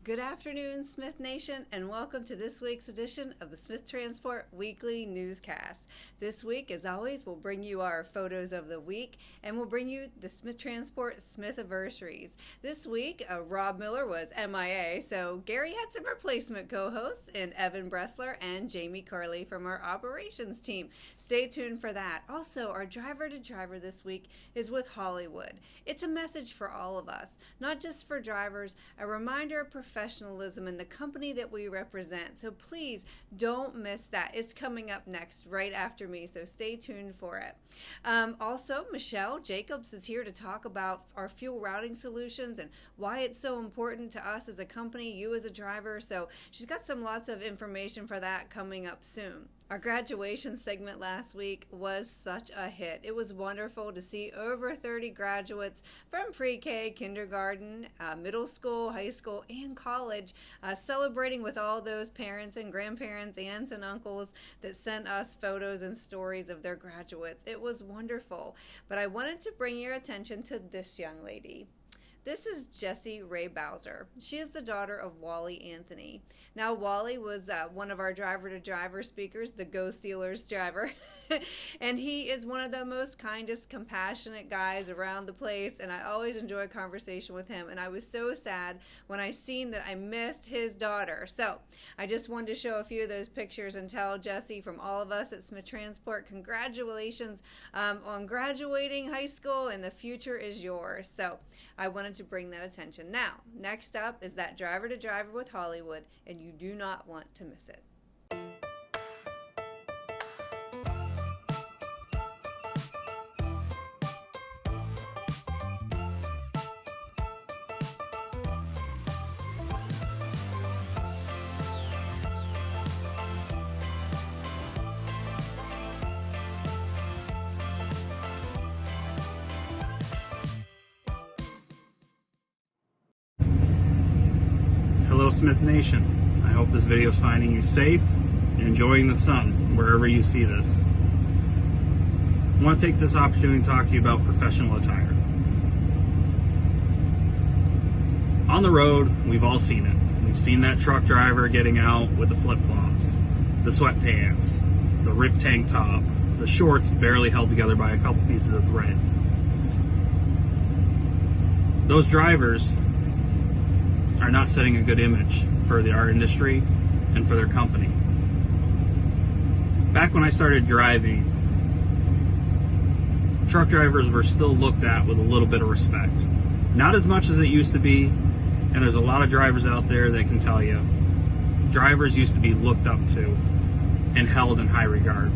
Good afternoon, Smith Nation, and welcome to this week's edition of the Smith Transport Weekly Newscast. This week, as always, we'll bring you our photos of the week, and we'll bring you the Smith Transport Smith-A-Versaries. This week, Rob Miller was MIA, so Gary had some replacement co-hosts in Evan Bressler and Jaime Carley from our operations team. Stay tuned for that. Also, our driver-to-driver this week is with Hollywood. It's a message for all of us, not just for drivers, a reminder of professionalism in the company that we represent. So please don't miss that. It's coming up next right after me, so stay tuned for it. Also, Michele Jacobs is here to talk about our fuel routing solutions and why it's so important to us as a company, you as a driver. So she's got lots of information for that coming up soon. Our graduation segment last week was such a hit. It was wonderful to see over 30 graduates from pre-K, kindergarten, middle school, high school, and college celebrating with all those parents and grandparents, aunts and uncles that sent us photos and stories of their graduates. It was wonderful. But I wanted to bring your attention to this young lady. This is Jessie Ray Bowser. She is the daughter of Wally Anthony. Now, Wally was one of our driver-to-driver speakers, the Go Steelers driver, and he is one of the most kindest, compassionate guys around the place, and I always enjoy a conversation with him, and I was so sad when I seen that I missed his daughter. So I just wanted to show a few of those pictures and tell Jessie, from all of us at Smith Transport, congratulations on graduating high school, and the future is yours. So I wanted to bring that attention. Now, next up is that driver-to-driver with Hollywood, and you do not want to miss it. Hello Smith Nation. I hope this video is finding you safe and enjoying the sun wherever you see this. I want to take this opportunity to talk to you about professional attire. On the road, we've all seen it. We've seen that truck driver getting out with the flip-flops, the sweatpants, the ripped tank top, the shorts barely held together by a couple pieces of thread. Those drivers are not setting a good image for our industry and for their company. Back when I started driving, truck drivers were still looked at with a little bit of respect. Not as much as it used to be, and there's a lot of drivers out there that can tell you, drivers used to be looked up to and held in high regard.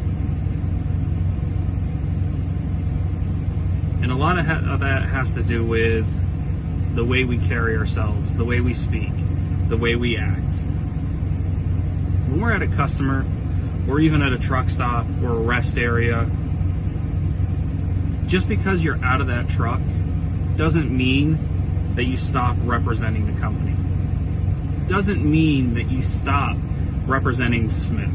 And a lot of that has to do with the way we carry ourselves, the way we speak, the way we act. When we're at a customer, or even at a truck stop or a rest area, just because you're out of that truck doesn't mean that you stop representing the company. Doesn't mean that you stop representing Smith.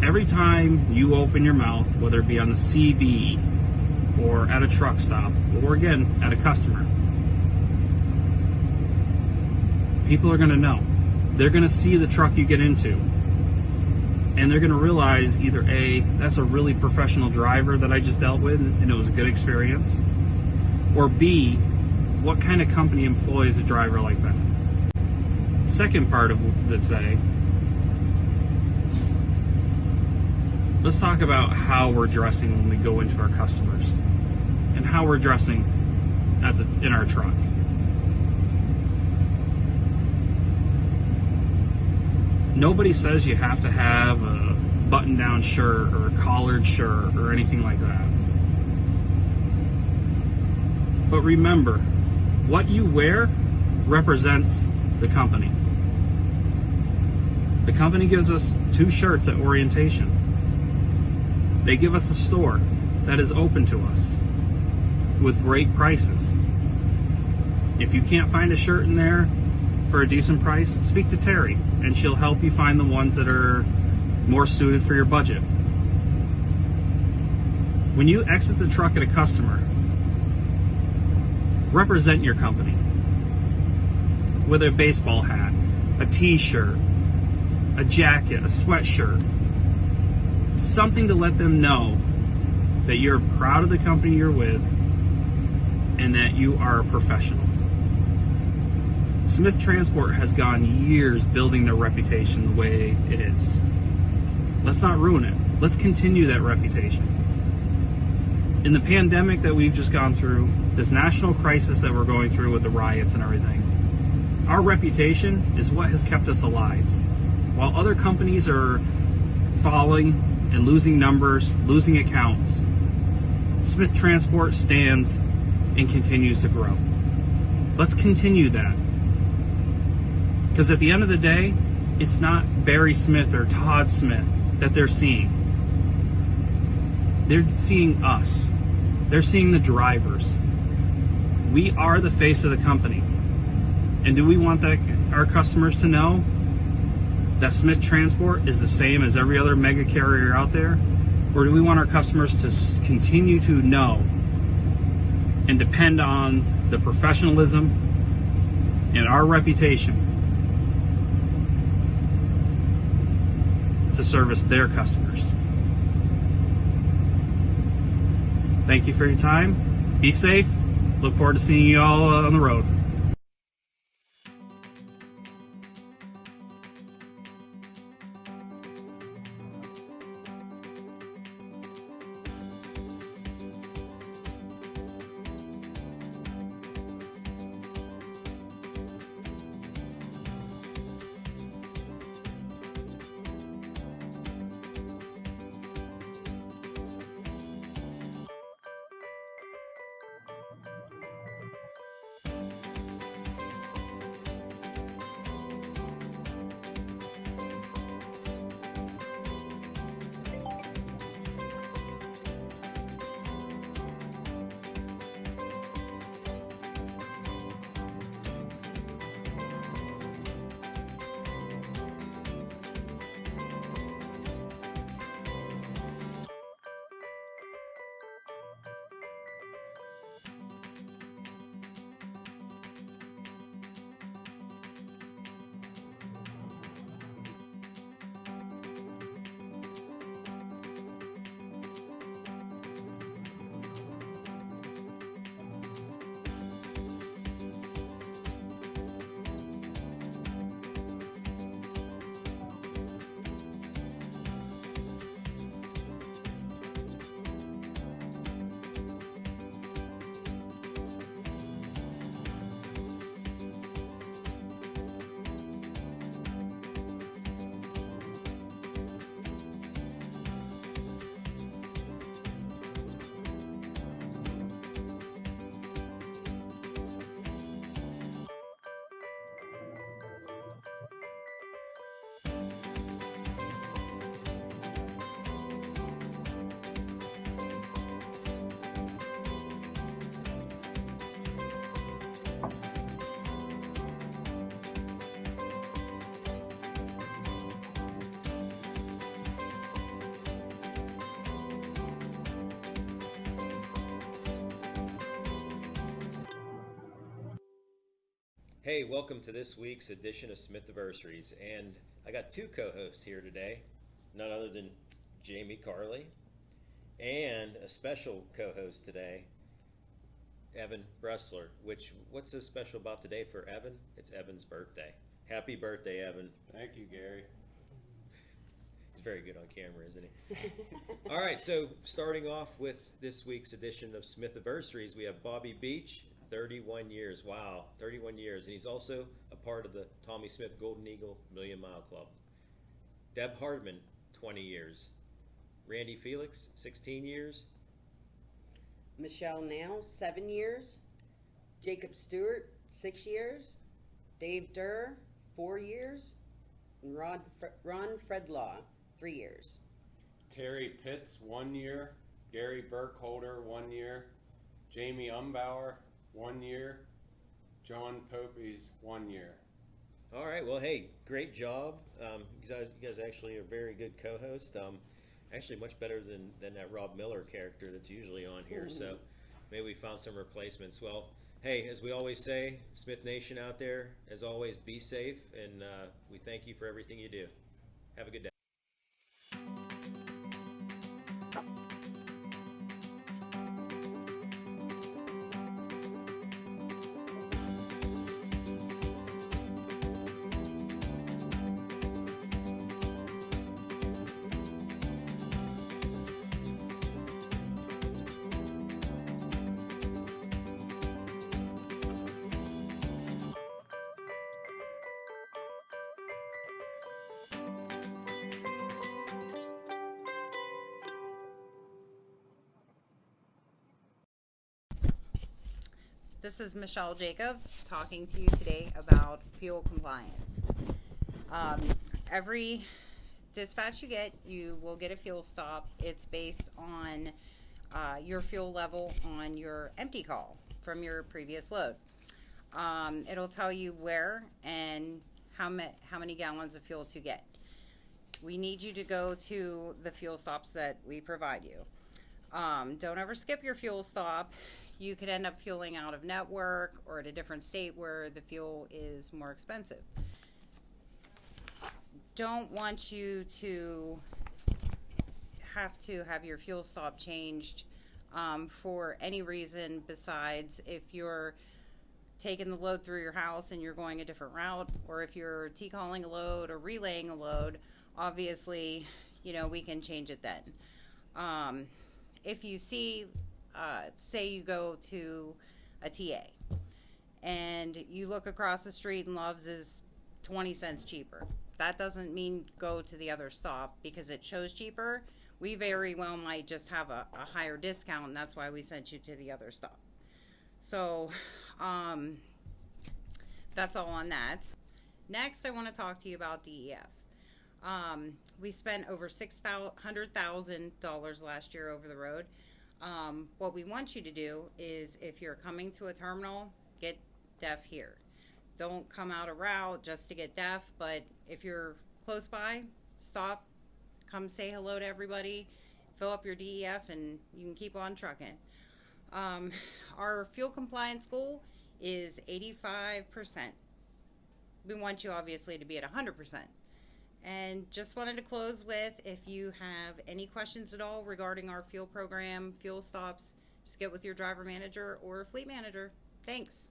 Every time you open your mouth, whether it be on the CB, or at a truck stop, or again, at a customer, people are going to know. They're going to see the truck you get into, and they're going to realize either A, that's a really professional driver that I just dealt with, and it was a good experience, or B, what kind of company employs a driver like that? Second part of today, let's talk about how we're dressing when we go into our customers and how we're dressing in our truck. Nobody says you have to have a button-down shirt or a collared shirt or anything like that. But remember, what you wear represents the company. The company gives us 2 shirts at orientation. They give us a store that is open to us with great prices. If you can't find a shirt in there for a decent price, speak to Terry and she'll help you find the ones that are more suited for your budget. When you exit the truck at a customer, represent your company. whether a baseball hat, a t-shirt, a jacket, a sweatshirt, something to let them know that you're proud of the company you're with and that you are a professional. Smith Transport has gone years building their reputation the way it is. Let's not ruin it. Let's continue that reputation. In the pandemic that we've just gone through, this national crisis that we're going through with the riots and everything, our reputation is what has kept us alive. While other companies are falling and losing numbers, losing accounts, Smith Transport stands and continues to grow. Let's continue that. Because at the end of the day, it's not Barry Smith or Todd Smith that they're seeing. They're seeing us. They're seeing the drivers. We are the face of the company. And do we want our customers to know that Smith Transport is the same as every other mega carrier out there? Or do we want our customers to continue to know and depend on the professionalism and our reputation to service their customers? Thank you for your time. Be safe. Look forward to seeing you all on the road. Hey, welcome to this week's edition of Smith-A-Versaries, and I got two co-hosts here today, none other than Jaime Carley, and a special co-host today, Evan Bressler. What's so special about today for Evan? It's Evan's birthday. Happy birthday, Evan. Thank you, Gary. He's very good on camera, isn't he? All right, so starting off with this week's edition of Smith-A-Versaries, we have Bobby Beach. 31 years. Wow, 31 years. And he's also a part of the Tommy Smith Golden Eagle Million Mile Club. Deb Hardman, 20 years. Randy Felix, 16 years. Michele Nail, 7 years. Jacob Stewart, 6 years. Dave Durr, 4 years. And Ron Fredlaw, 3 years. Terry Pitts, 1 year. Gary Burkholder, 1 year. Jamie Umbauer, 1 year. John Popey's 1 year. All right. Well, hey, great job. You guys actually are very good co-host. Actually, much better than that Rob Miller character that's usually on here. So maybe we found some replacements. Well, Hey, as we always say, Smith Nation out there, as always, be safe, and we thank you for everything you do. Have a good day. This is Michele Jacobs talking to you today about fuel compliance. Every dispatch you get, you will get a fuel stop. It's based on your fuel level on your empty call from your previous load. It'll tell you where and how many gallons of fuel to get. We need you to go to the fuel stops that we provide you. Don't ever skip your fuel stop. You could end up fueling out of network or at a different state where the fuel is more expensive. Don't want you to have your fuel stop changed for any reason besides if you're taking the load through your house and you're going a different route, or if you're T-calling a load or relaying a load. Obviously, we can change it then. If you see, say you go to a TA and you look across the street and Love's is 20 cents cheaper. That doesn't mean go to the other stop because it shows cheaper. We very well might just have a higher discount, and that's why we sent you to the other stop. So that's all on that. Next, I want to talk to you about DEF. We spent over $600,000 last year over the road. What we want you to do is, if you're coming to a terminal, get DEF here. Don't come out a route just to get DEF, but if you're close by, stop, come say hello to everybody, fill up your DEF, and you can keep on trucking. Our fuel compliance goal is 85%. We want you obviously to be at 100%. And just wanted to close with, if you have any questions at all regarding our fuel program, fuel stops, just get with your driver manager or fleet manager. Thanks.